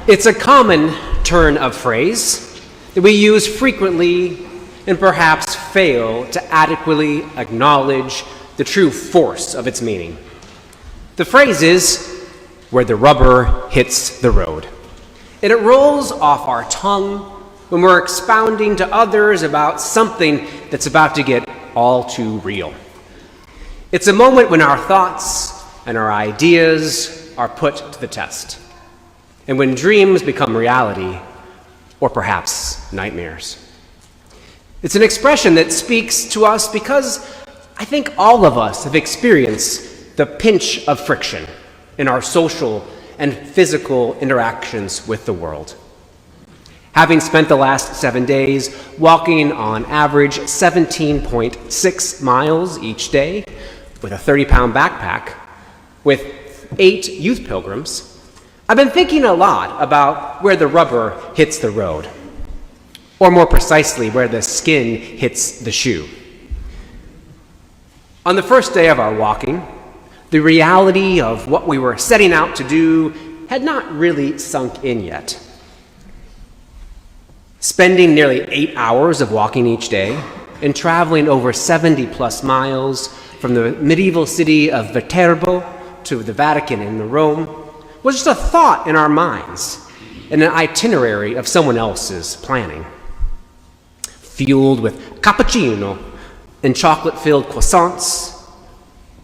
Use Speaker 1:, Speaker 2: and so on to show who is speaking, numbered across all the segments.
Speaker 1: It's a common turn of phrase that we use frequently and perhaps fail to adequately acknowledge the true force of its meaning. The phrase is, where the rubber hits the road. And it rolls off our tongue when we're expounding to others about something that's about to get all too real. It's a moment when our thoughts and our ideas are put to the test, and when dreams become reality, or perhaps nightmares. It's an expression that speaks to us because I think all of us have experienced the pinch of friction in our social and physical interactions with the world. Having spent the last 7 days walking on average 17.6 miles each day with a 30-pound backpack with 8 youth pilgrims, I've been thinking a lot about where the rubber hits the road, or more precisely, where the skin hits the shoe. On the first day of our walking, the reality of what we were setting out to do had not really sunk in yet. Spending nearly 8 hours of walking each day and traveling over 70-plus miles from the medieval city of Viterbo to the Vatican in Rome was just a thought in our minds and an itinerary of someone else's planning. Fueled with cappuccino and chocolate-filled croissants,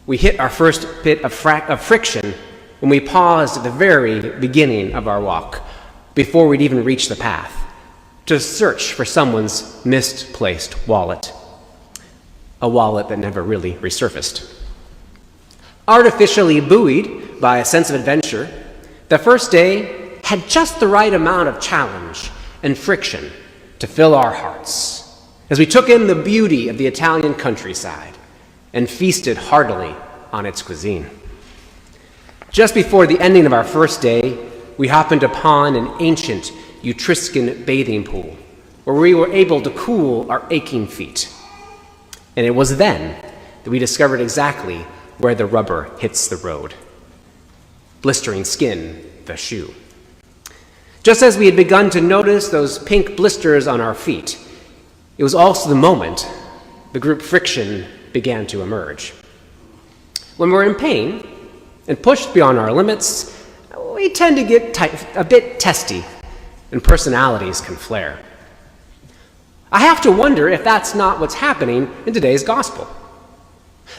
Speaker 1: we hit our first bit of friction when we paused at the very beginning of our walk, before we'd even reached the path, to search for someone's misplaced wallet, a wallet that never really resurfaced. Artificially buoyed by a sense of adventure, the first day had just the right amount of challenge and friction to fill our hearts as we took in the beauty of the Italian countryside and feasted heartily on its cuisine. Just before the ending of our first day, we happened upon an ancient Etruscan bathing pool where we were able to cool our aching feet. And it was then that we discovered exactly where the rubber hits the road. Blistering skin, the shoe. Just as we had begun to notice those pink blisters on our feet, it was also the moment the group friction began to emerge. When we're in pain and pushed beyond our limits, we tend to get a bit testy, and personalities can flare. I have to wonder if that's not what's happening in today's gospel.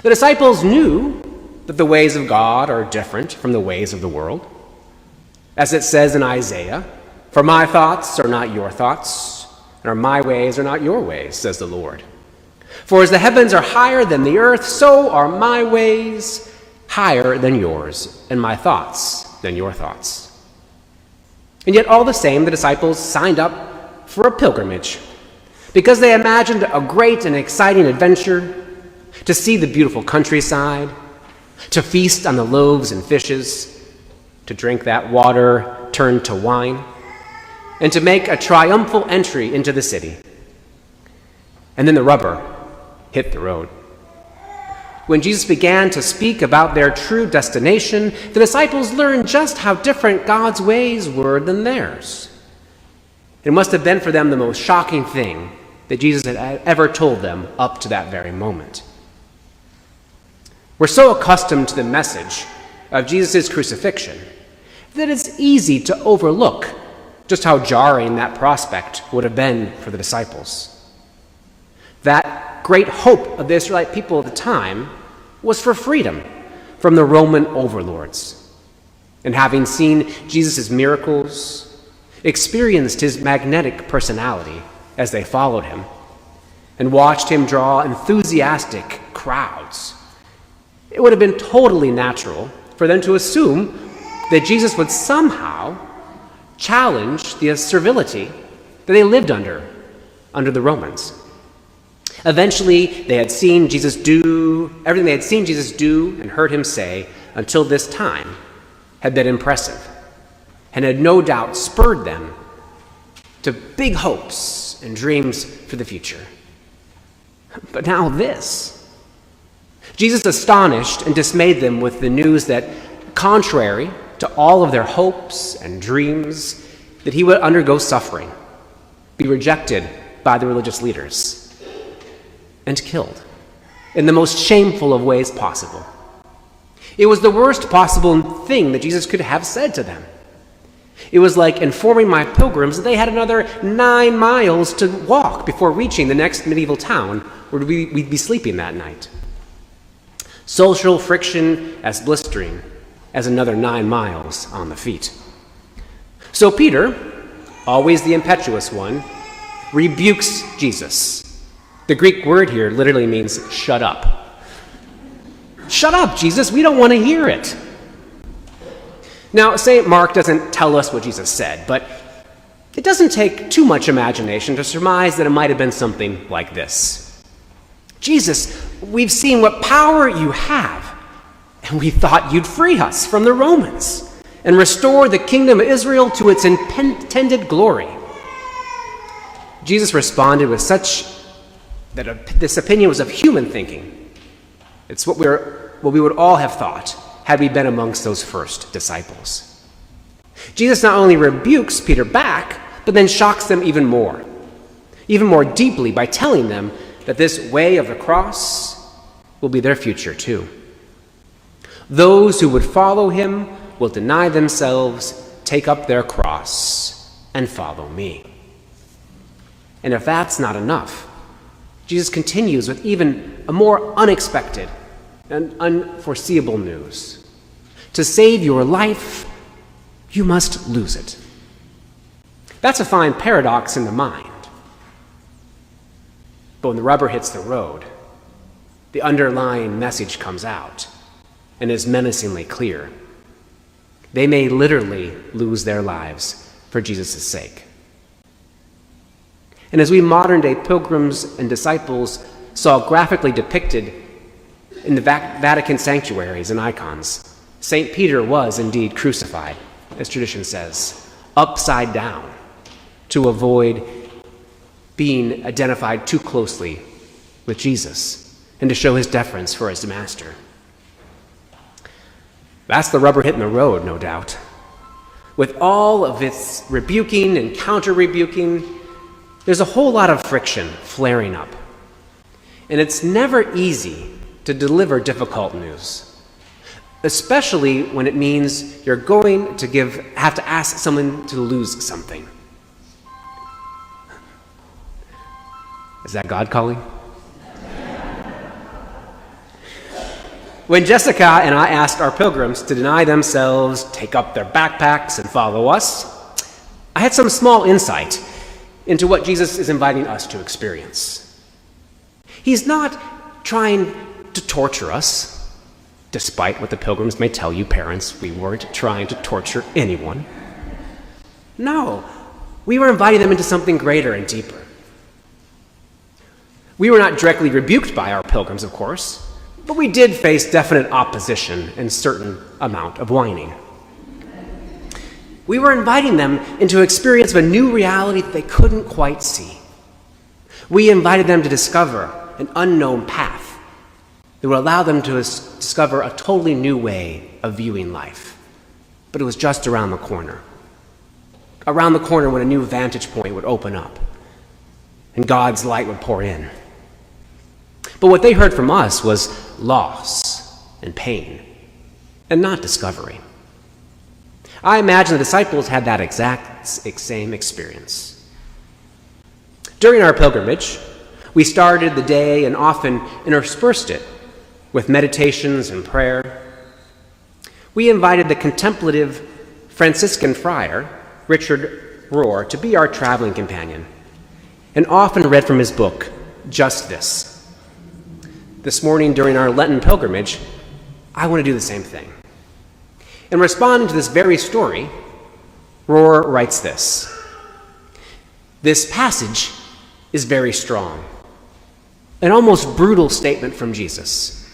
Speaker 1: The disciples knew that the ways of God are different from the ways of the world. As it says in Isaiah, "For my thoughts are not your thoughts, and my ways are not your ways, says the Lord. For as the heavens are higher than the earth, so are my ways higher than yours, and my thoughts than your thoughts." And yet all the same, the disciples signed up for a pilgrimage because they imagined a great and exciting adventure to see the beautiful countryside, to feast on the loaves and fishes, to drink that water turned to wine, and to make a triumphal entry into the city. And then the rubber hit the road. When Jesus began to speak about their true destination, the disciples learned just how different God's ways were than theirs. It must have been for them the most shocking thing that Jesus had ever told them up to that very moment. We're so accustomed to the message of Jesus' crucifixion that it's easy to overlook just how jarring that prospect would have been for the disciples. That great hope of the Israelite people at the time was for freedom from the Roman overlords. And having seen Jesus' miracles, experienced his magnetic personality as they followed him, and watched him draw enthusiastic crowds, it would have been totally natural for them to assume that Jesus would somehow challenge the servility that they lived under the Romans. Eventually, they had seen Jesus do everything they had seen Jesus do and heard him say until this time had been impressive and had no doubt spurred them to big hopes and dreams for the future. But now this. Jesus astonished and dismayed them with the news that, contrary to all of their hopes and dreams, that he would undergo suffering, be rejected by the religious leaders, and killed in the most shameful of ways possible. It was the worst possible thing that Jesus could have said to them. It was like informing my pilgrims that they had another 9 miles to walk before reaching the next medieval town where we'd be sleeping that night. Social friction as blistering as another 9 miles on the feet. So Peter, always the impetuous one, rebukes Jesus. The Greek word here literally means shut up. Shut up, Jesus, we don't want to hear it. Now, St. Mark doesn't tell us what Jesus said, but it doesn't take too much imagination to surmise that it might have been something like this. Jesus, we've seen what power you have, and we thought you'd free us from the Romans and restore the kingdom of Israel to its intended glory. Jesus responded with such that this opinion was of human thinking. It's what we would all have thought had we been amongst those first disciples. Jesus not only rebukes Peter back, but then shocks them even more deeply by telling them that this way of the cross will be their future too. Those who would follow him will deny themselves, take up their cross, and follow me. And if that's not enough, Jesus continues with even a more unexpected and unforeseeable news. To save your life, you must lose it. That's a fine paradox in the mind. But when the rubber hits the road, the underlying message comes out and is menacingly clear. They may literally lose their lives for Jesus' sake. And as we modern-day pilgrims and disciples saw graphically depicted in the Vatican sanctuaries and icons, St. Peter was indeed crucified, as tradition says, upside down, to avoid being identified too closely with Jesus and to show his deference for his master. That's the rubber hitting the road, no doubt. With all of its rebuking and counter-rebuking, there's a whole lot of friction flaring up. And it's never easy to deliver difficult news, especially when it means you're going to have to ask someone to lose something. Is that God calling? When Jessica and I asked our pilgrims to deny themselves, take up their backpacks, and follow us, I had some small insight into what Jesus is inviting us to experience. He's not trying to torture us, despite what the pilgrims may tell you parents. We weren't trying to torture anyone. No, we were inviting them into something greater and deeper. We were not directly rebuked by our pilgrims, of course, but we did face definite opposition and certain amount of whining. We were inviting them into an experience of a new reality that they couldn't quite see. We invited them to discover an unknown path that would allow them to discover a totally new way of viewing life. But it was just around the corner. Around the corner when a new vantage point would open up and God's light would pour in. But what they heard from us was loss and pain, and not discovery. I imagine the disciples had that exact same experience. During our pilgrimage, we started the day and often interspersed it with meditations and prayer. We invited the contemplative Franciscan friar, Richard Rohr, to be our traveling companion, and often read from his book, Just This. This morning during our Lenten pilgrimage, I want to do the same thing. In responding to this very story, Rohr writes this: "This passage is very strong, an almost brutal statement from Jesus.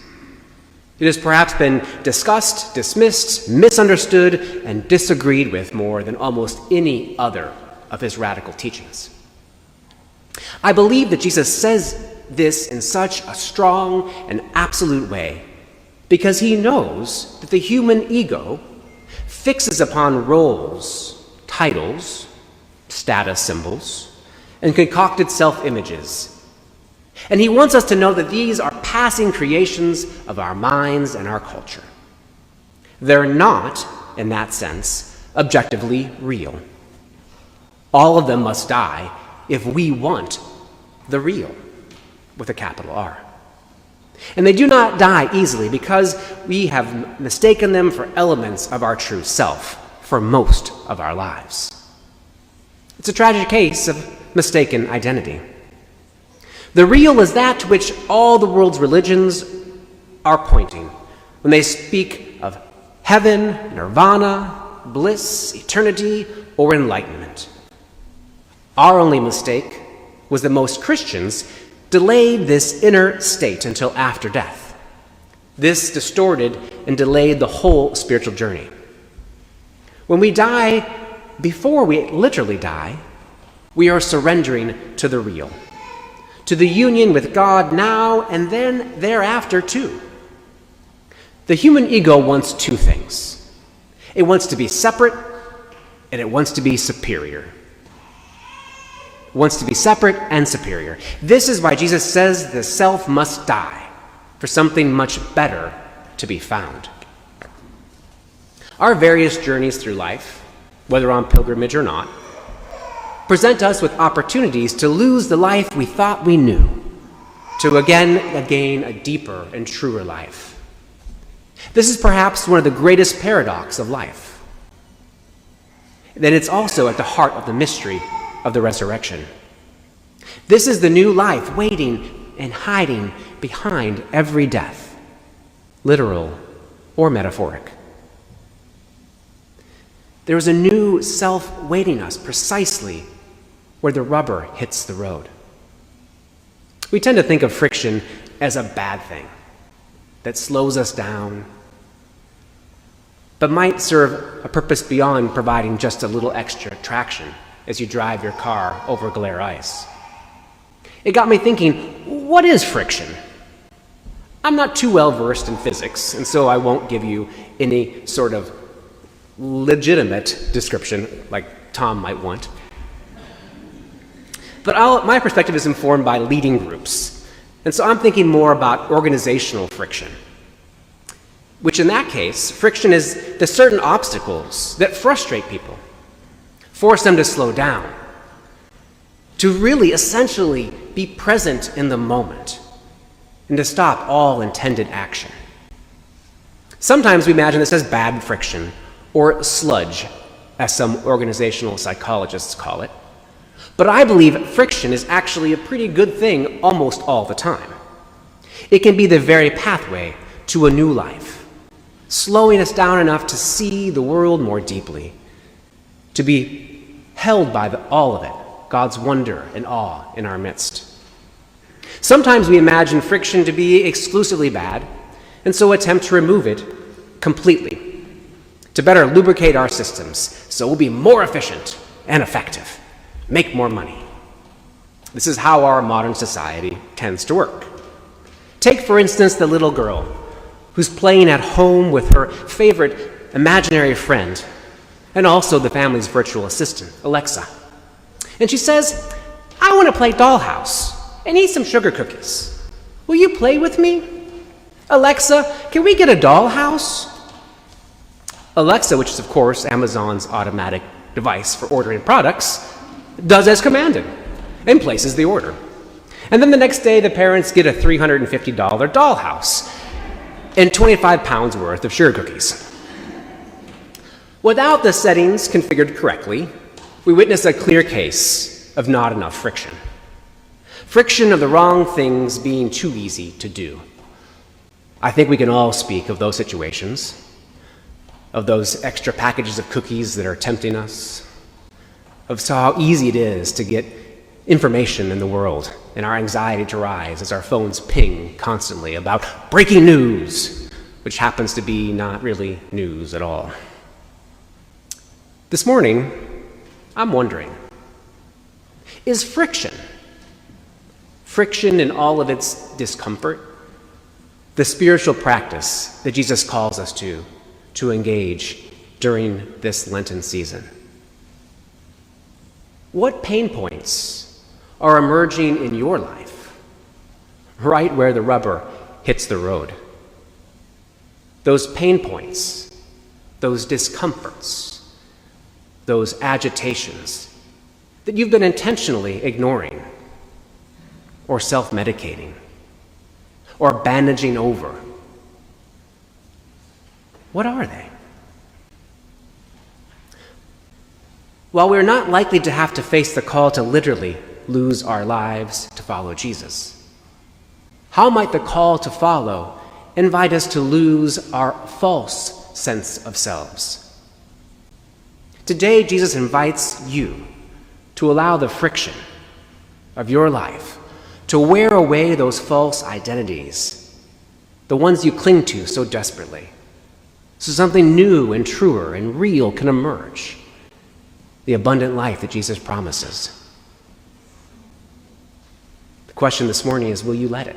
Speaker 1: It has perhaps been discussed, dismissed, misunderstood, and disagreed with more than almost any other of his radical teachings. I believe that Jesus says this in such a strong and absolute way because he knows that the human ego fixes upon roles, titles, status symbols, and concocted self-images. And he wants us to know that these are passing creations of our minds and our culture. They're not, in that sense, objectively real. All of them must die if we want the real, with a capital R. And they do not die easily because we have mistaken them for elements of our true self for most of our lives. It's a tragic case of mistaken identity. The real is that to which all the world's religions are pointing when they speak of heaven, nirvana, bliss, eternity, or enlightenment. Our only mistake was that most Christians delayed this inner state until after death. This distorted and delayed the whole spiritual journey. When we die, before we literally die, we are surrendering to the real, to the union with God now and then thereafter too. The human ego wants two things. It wants to be separate and it wants to be superior. It wants to be separate and superior. This is why Jesus says the self must die for something much better to be found. Our various journeys through life, whether on pilgrimage or not, present us with opportunities to lose the life we thought we knew, to again gain a deeper and truer life. This is perhaps one of the greatest paradoxes of life. Then it's also at the heart of the mystery of the resurrection. This is the new life waiting and hiding behind every death, literal or metaphoric. There is a new self waiting us precisely where the rubber hits the road. We tend to think of friction as a bad thing that slows us down, but might serve a purpose beyond providing just a little extra traction as you drive your car over glare ice. It got me thinking, what is friction? I'm not too well versed in physics, and so I won't give you any sort of legitimate description like Tom might want. But my perspective is informed by leading groups, and so I'm thinking more about organizational friction, which in that case, friction is the certain obstacles that frustrate people, force them to slow down, to really essentially be present in the moment, and to stop all intended action. Sometimes we imagine this as bad friction, or sludge, as some organizational psychologists call it. But I believe friction is actually a pretty good thing almost all the time. It can be the very pathway to a new life, slowing us down enough to see the world more deeply, to be held by all of it, God's wonder and awe in our midst. Sometimes we imagine friction to be exclusively bad, and so attempt to remove it completely, to better lubricate our systems so we'll be more efficient and effective, make more money. This is how our modern society tends to work. Take, for instance, the little girl who's playing at home with her favorite imaginary friend and also the family's virtual assistant, Alexa. And she says, "I want to play dollhouse and eat some sugar cookies. Will you play with me? Alexa, can we get a dollhouse?" Alexa, which is of course Amazon's automatic device for ordering products, does as commanded and places the order. And then the next day the parents get a $350 dollhouse and 25 pounds worth of sugar cookies. Without the settings configured correctly, we witness a clear case of not enough friction. Friction of the wrong things being too easy to do. I think we can all speak of those situations, of those extra packages of cookies that are tempting us, of how easy it is to get information in the world and our anxiety to rise as our phones ping constantly about breaking news, which happens to be not really news at all. This morning, I'm wondering, is friction in all of its discomfort, the spiritual practice that Jesus calls us to engage during this Lenten season? What pain points are emerging in your life, right where the rubber hits the road? Those pain points, those discomforts, those agitations that you've been intentionally ignoring or self-medicating or bandaging over. What are they? While we're not likely to have to face the call to literally lose our lives to follow Jesus, how might the call to follow invite us to lose our false sense of selves? Today, Jesus invites you to allow the friction of your life to wear away those false identities, the ones you cling to so desperately, so something new and truer and real can emerge, the abundant life that Jesus promises. The question this morning is, will you let it?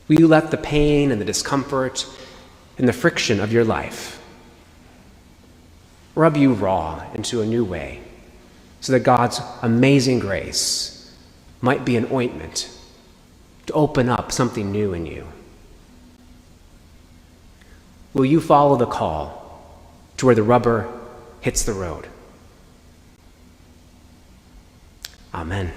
Speaker 1: Will you let the pain and the discomfort and the friction of your life rub you raw into a new way so that God's amazing grace might be an ointment to open up something new in you? Will you follow the call to where the rubber hits the road? Amen.